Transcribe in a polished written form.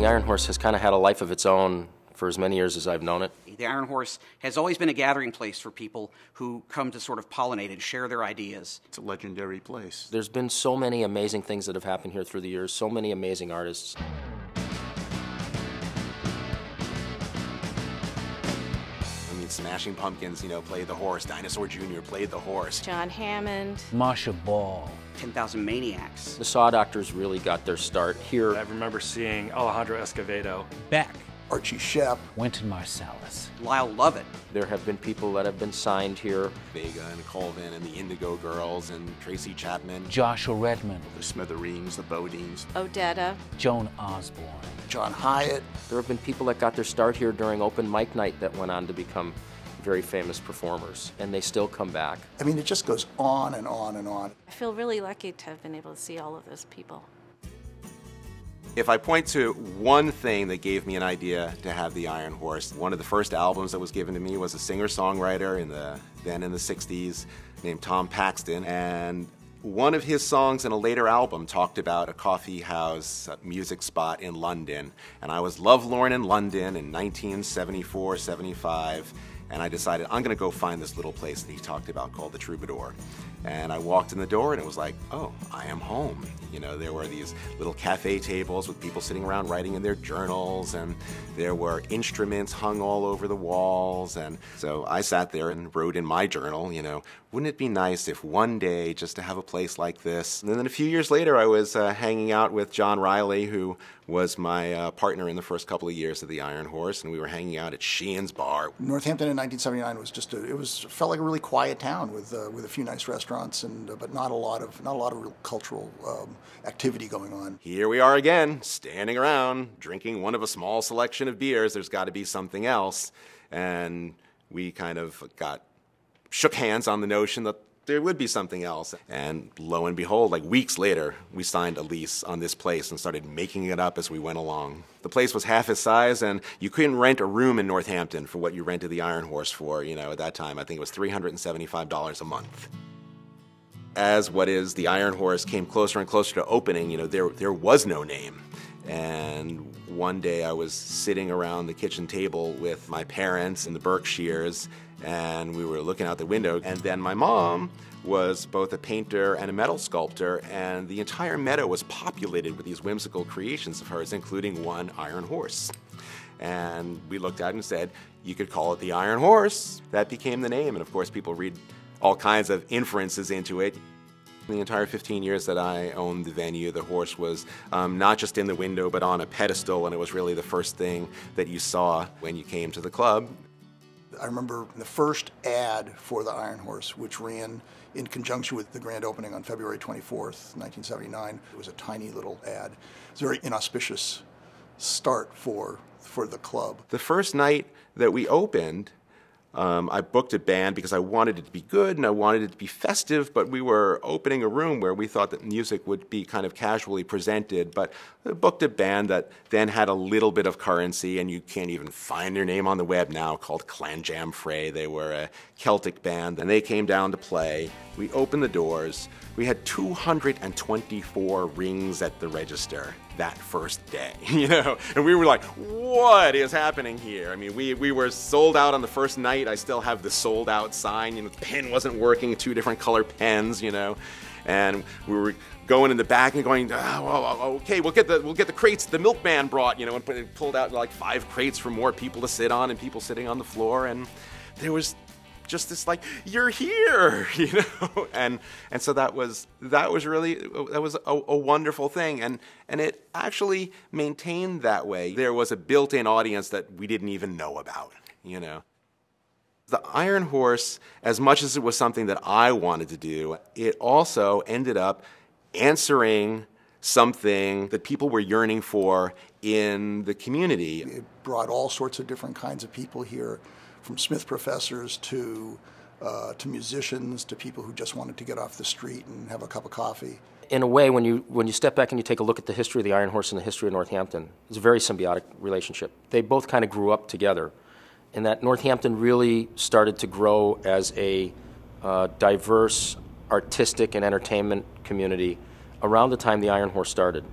The Iron Horse has kind of had a life of its own for as many years as I've known it. The Iron Horse has always been a gathering place for people who come to sort of pollinate and share their ideas. It's a legendary place. There's been so many amazing things that have happened here through the years, so many amazing artists. I mean, Smashing Pumpkins, played the horse. Dinosaur Jr. played the horse. John Hammond. Marcia Ball. 10,000 Maniacs. The Saw Doctors really got their start here. I remember seeing Alejandro Escovedo. Beck. Archie Shepp. Wynton Marsalis. Lyle Lovett. There have been people that have been signed here. Vega and Colvin and the Indigo Girls and Tracy Chapman. Joshua Redmond. The Smithereens, the Bodines. Odetta. Joan Osborne. John Hyatt. There have been people that got their start here during open mic night that went on to become very famous performers, and they still come back. I mean, it just goes on and on and on. I feel really lucky to have been able to see all of those people. If I point to one thing that gave me an idea to have the Iron Horse, one of the first albums that was given to me was a singer-songwriter then in the 60s named Tom Paxton, and one of his songs in a later album talked about a coffee house music spot in London, and I was lovelorn in London in 1974, 75, and I decided I'm going to go find this little place that he talked about called the Troubadour. And I walked in the door and it was like, oh, I am home. There were these little cafe tables with people sitting around writing in their journals, and there were instruments hung all over the walls. And so I sat there and wrote in my journal, wouldn't it be nice if one day just to have a place like this? And then a few years later, I was hanging out with John Riley, who was my partner in the first couple of years of the Iron Horse, and we were hanging out at Sheehan's Bar. Northampton in 1979 was felt like a really quiet town with a few nice restaurants, but not a lot of real cultural activity going on. Here we are again, standing around, drinking one of a small selection of beers. There's got to be something else, and we kind of shook hands on the notion that there would be something else. And lo and behold, like weeks later, we signed a lease on this place and started making it up as we went along. The place was half its size, and you couldn't rent a room in Northampton for what you rented the Iron Horse for. At that time, I think it was $375 a month. As what is the Iron Horse came closer and closer to opening, there was no name. And one day I was sitting around the kitchen table with my parents in the Berkshires, and we were looking out the window, and then my mom was both a painter and a metal sculptor, and the entire meadow was populated with these whimsical creations of hers, including one Iron Horse. And we looked at it and said, you could call it the Iron Horse. That became the name, and of course people read all kinds of inferences into it. The entire 15 years that I owned the venue, the horse was not just in the window, but on a pedestal, and it was really the first thing that you saw when you came to the club. I remember the first ad for the Iron Horse, which ran in conjunction with the grand opening on February 24th, 1979. It was a tiny little ad. It was a very inauspicious start for the club. The first night that we opened, I booked a band because I wanted it to be good and I wanted it to be festive, but we were opening a room where we thought that music would be kind of casually presented, but I booked a band that then had a little bit of currency, and you can't even find their name on the web now, called Clan Jam Frey. They were a Celtic band, and they came down to play. We opened the doors. We had 224 rings at the register that first day, and we were like, what is happening here? I mean, we were sold out on the first night. I still have the sold out sign, the pen wasn't working, 2 different color pens, and we were going in the back and going, okay, we'll get the crates the milkman brought, and pulled out like 5 crates for more people to sit on and people sitting on the floor, and there was just this like, you're here, and so that was a wonderful thing, and it actually maintained that way. There was a built-in audience that we didn't even know about, The Iron Horse, as much as it was something that I wanted to do, it also ended up answering something that people were yearning for in the community. It brought all sorts of different kinds of people here, from Smith professors to musicians to people who just wanted to get off the street and have a cup of coffee. In a way, when you step back and you take a look at the history of the Iron Horse and the history of Northampton, it's a very symbiotic relationship. They both kind of grew up together, in that Northampton really started to grow as a diverse artistic and entertainment community around the time the Iron Horse started.